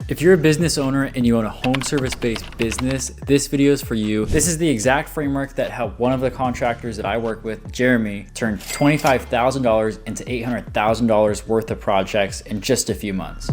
If you're a business owner and you own a home service-based business, this video is for you. This is the exact framework that helped one of the contractors that I work with, Jeremy, turn $25,000 into $800,000 worth of projects in just a few months.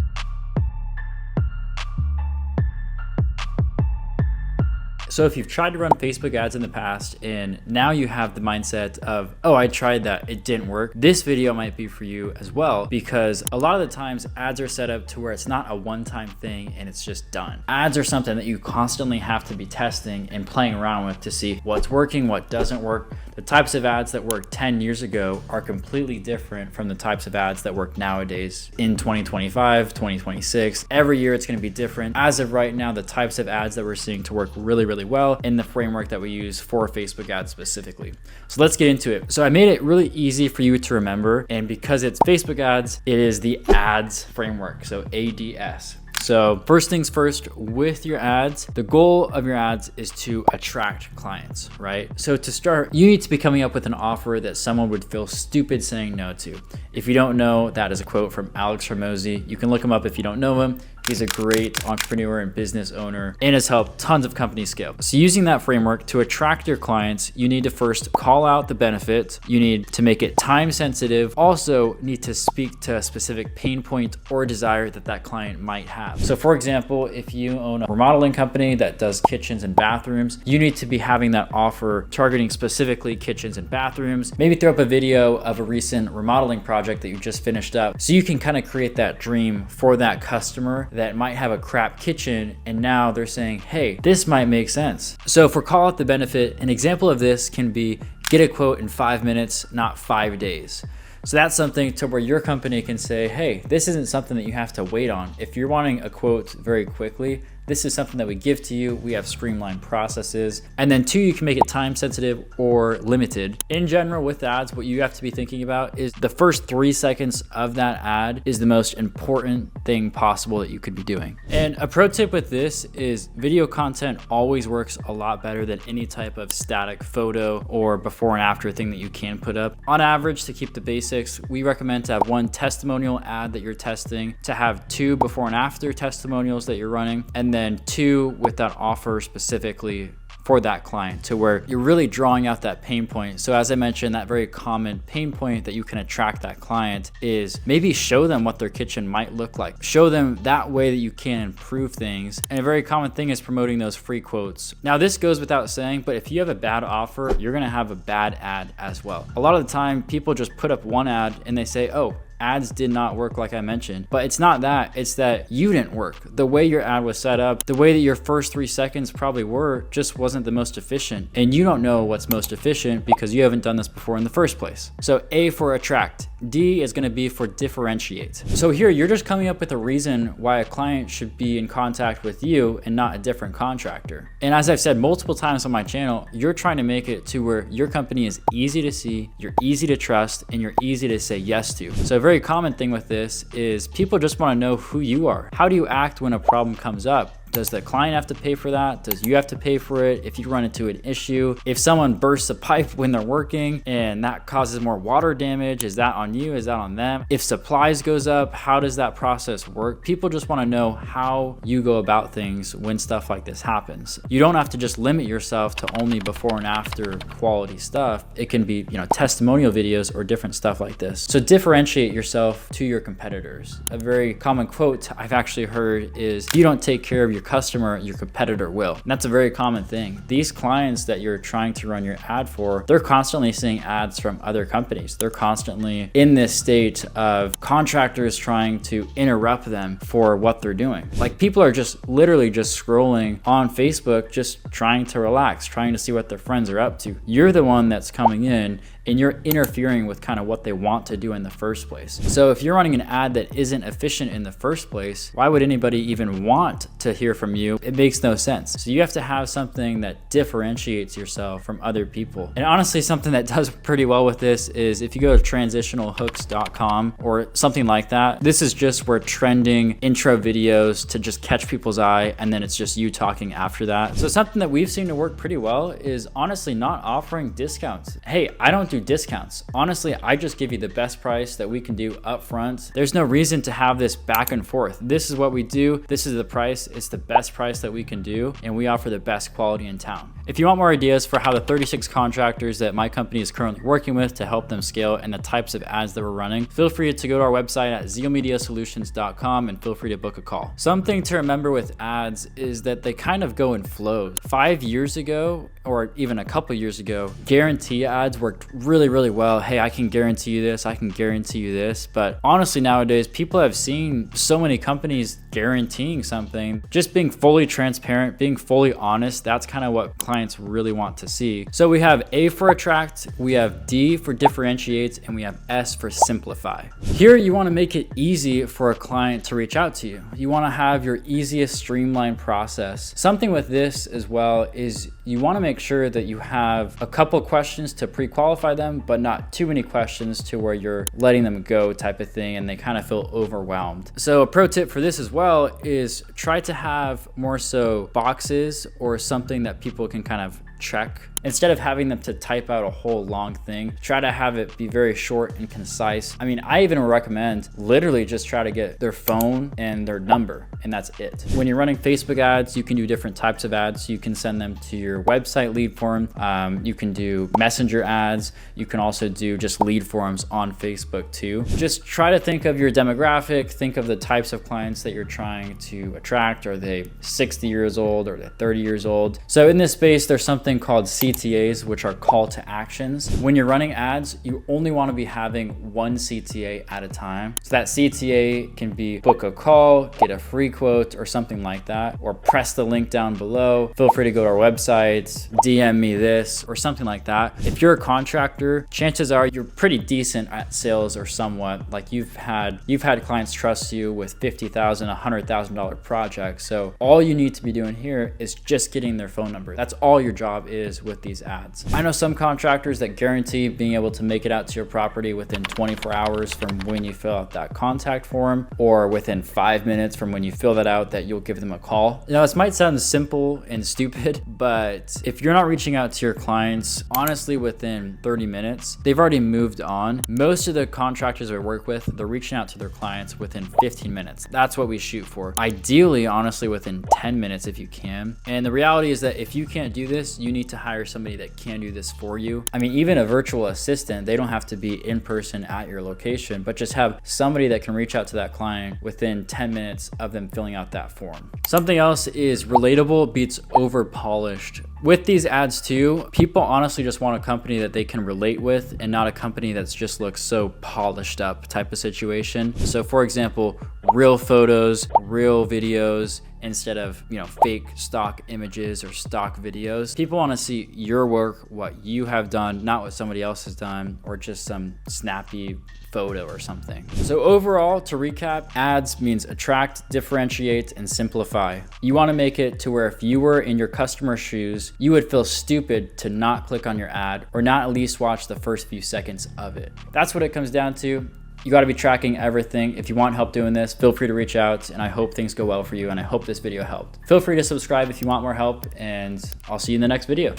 So if you've tried to run Facebook ads in the past and now you have the mindset of, oh, I tried that, it didn't work, this video might be for you as well, because a lot of the times ads are set up to where it's not a one-time thing and it's just done. Ads are something that you constantly have to be testing and playing around with to see what's working, what doesn't work. The types of ads that worked 10 years ago are completely different from the types of ads that work nowadays in 2025, 2026. Every year it's going to be different. As of right now, the types of ads that we're seeing to work really well in the framework that we use for Facebook ads specifically. So let's get into it. So I made it really easy for you to remember, and because it's Facebook ads, it is the ads framework, so A.D.S. So first things first, with your ads, the goal of your ads is to attract clients, right? So to start, you need to be coming up with an offer that someone would feel stupid saying no to. If you don't know, that is a quote from Alex Hormozi. You can look him up if you don't know him. He's a great entrepreneur and business owner and has helped tons of companies scale. So using that framework to attract your clients, you need to first call out the benefit. You need to make it time sensitive. Also need to speak to a specific pain point or desire that that client might have. So for example, if you own a remodeling company that does kitchens and bathrooms, you need to be having that offer targeting specifically kitchens and bathrooms. Maybe throw up a video of a recent remodeling project that you just finished up, so you can kind of create that dream for that customer that might have a crap kitchen and now they're saying, hey, this might make sense. So for call out the benefit, an example of this can be get a quote in 5 minutes, not 5 days. So that's something to where your company can say, hey, this isn't something that you have to wait on. If you're wanting a quote very quickly, this is something that we give to you. We have streamlined processes. And then 2, you can make it time sensitive or limited. In general, with ads, what you have to be thinking about is the first 3 seconds of that ad is the most important thing possible that you could be doing. And a pro tip with this is video content always works a lot better than any type of static photo or before and after thing that you can put up. On average, to keep the basics, we recommend to have 1 testimonial ad that you're testing, to have 2 before and after testimonials that you're running, and then 2 with that offer specifically for that client, to where you're really drawing out that pain point. So as I mentioned, that very common pain point that you can attract that client is maybe show them what their kitchen might look like. Show them that way that you can improve things. And a very common thing is promoting those free quotes. Now this goes without saying, but if you have a bad offer, you're gonna have a bad ad as well. A lot of the time people just put up one ad and they say, oh, ads did not work like I mentioned, but it's not that, it's that you didn't work. The way your ad was set up, the way that your first 3 seconds probably were, just wasn't the most efficient. And you don't know what's most efficient because you haven't done this before in the first place. So A for attract. D is gonna be for differentiate. So here you're just coming up with a reason why a client should be in contact with you and not a different contractor. And as I've said multiple times on my channel, you're trying to make it to where your company is easy to see, you're easy to trust, and you're easy to say yes to. So a very common thing with this is people just wanna know who you are. How do you act when a problem comes up? Does the client have to pay for that? Does you have to pay for it if you run into an issue? If someone bursts a pipe when they're working and that causes more water damage, is that on you? Is that on them? If supplies goes up, how does that process work? People just want to know how you go about things when stuff like this happens. You don't have to just limit yourself to only before and after quality stuff. It can be, testimonial videos or different stuff like this. So differentiate yourself to your competitors. A very common quote I've actually heard is, if you don't take care of your customer, your competitor will. And that's a very common thing. These clients that you're trying to run your ad for, they're constantly seeing ads from other companies. They're constantly in this state of contractors trying to interrupt them for what they're doing. Like people are just literally just scrolling on Facebook, just trying to relax, trying to see what their friends are up to. You're the one that's coming in and you're interfering with kind of what they want to do in the first place. So if you're running an ad that isn't efficient in the first place, why would anybody even want to hear from you? It makes no sense. So you have to have something that differentiates yourself from other people. And honestly, something that does pretty well with this is if you go to transitionalhooks.com or something like that, this is just where trending intro videos to just catch people's eye, and then it's just you talking after that. So something that we've seen to work pretty well is honestly not offering discounts. Hey, I don't do do discounts. Honestly, I just give you the best price that we can do up front. There's no reason to have this back and forth. This is what we do. This is the price. It's the best price that we can do, and we offer the best quality in town. If you want more ideas for how the 36 contractors that my company is currently working with to help them scale and the types of ads that we're running, feel free to go to our website at zealmediasolutions.com and feel free to book a call. Something to remember with ads is that they kind of go in flows. 5 years ago, or even a couple years ago, guarantee ads worked really, really well. Hey, I can guarantee you this, I can guarantee you this. But honestly, nowadays, people have seen so many companies guaranteeing something. Just being fully transparent, being fully honest, that's kind of what clients really want to see. So we have A for attract, we have D for differentiate, and we have S for simplify. Here, you want to make it easy for a client to reach out to you. You want to have your easiest streamlined process. Something with this as well is you want to make sure that you have a couple questions to pre-qualify them, but not too many questions to where you're letting them go type of thing and they kind of feel overwhelmed. So a pro tip for this as well is try to have more so boxes or something that people can kind of check. Instead of having them to type out a whole long thing, try to have it be very short and concise. I mean, I even recommend literally just try to get their phone and their number, and that's it. When you're running Facebook ads, you can do different types of ads. You can send them to your website lead form. You can do messenger ads. You can also do just lead forms on Facebook too. Just try to think of your demographic, think of the types of clients that you're trying to attract. Are they 60 years old? Are they 30 years old? So in this space, there's something called CTAs, which are call to actions. When you're running ads, you only want to be having one CTA at a time. So that CTA can be book a call, get a free quote, or something like that, or press the link down below. Feel free to go to our website, DM me this, or something like that. If you're a contractor, chances are you're pretty decent at sales or somewhat. Like you've had clients trust you with $50,000, $100,000 projects. So all you need to be doing here is just getting their phone number. That's all your job is with these ads. I know some contractors that guarantee being able to make it out to your property within 24 hours from when you fill out that contact form, or within 5 minutes from when you fill that out, that you'll give them a call. Now, this might sound simple and stupid, but if you're not reaching out to your clients, honestly, within 30 minutes, they've already moved on. Most of the contractors I work with, they're reaching out to their clients within 15 minutes. That's what we shoot for. Ideally, honestly, within 10 minutes if you can. And the reality is that if you can't do this, you need to hire somebody that can do this for you. I mean, even a virtual assistant, they don't have to be in person at your location, but just have somebody that can reach out to that client within 10 minutes of them filling out that form. Something else is relatable beats overpolished. With these ads too, people honestly just want a company that they can relate with and not a company that's just looks so polished up type of situation. So for example, real photos, real videos, instead of, fake stock images or stock videos. People want to see your work, what you have done, not what somebody else has done, or just some snappy photo or something. So overall, to recap, ads means attract, differentiate, and simplify. You want to make it to where if you were in your customer's shoes, you would feel stupid to not click on your ad or not at least watch the first few seconds of it. That's what it comes down to. You got to be tracking everything. If you want help doing this, feel free to reach out, and I hope things go well for you, and I hope this video helped. Feel free to subscribe if you want more help, and I'll see you in the next video.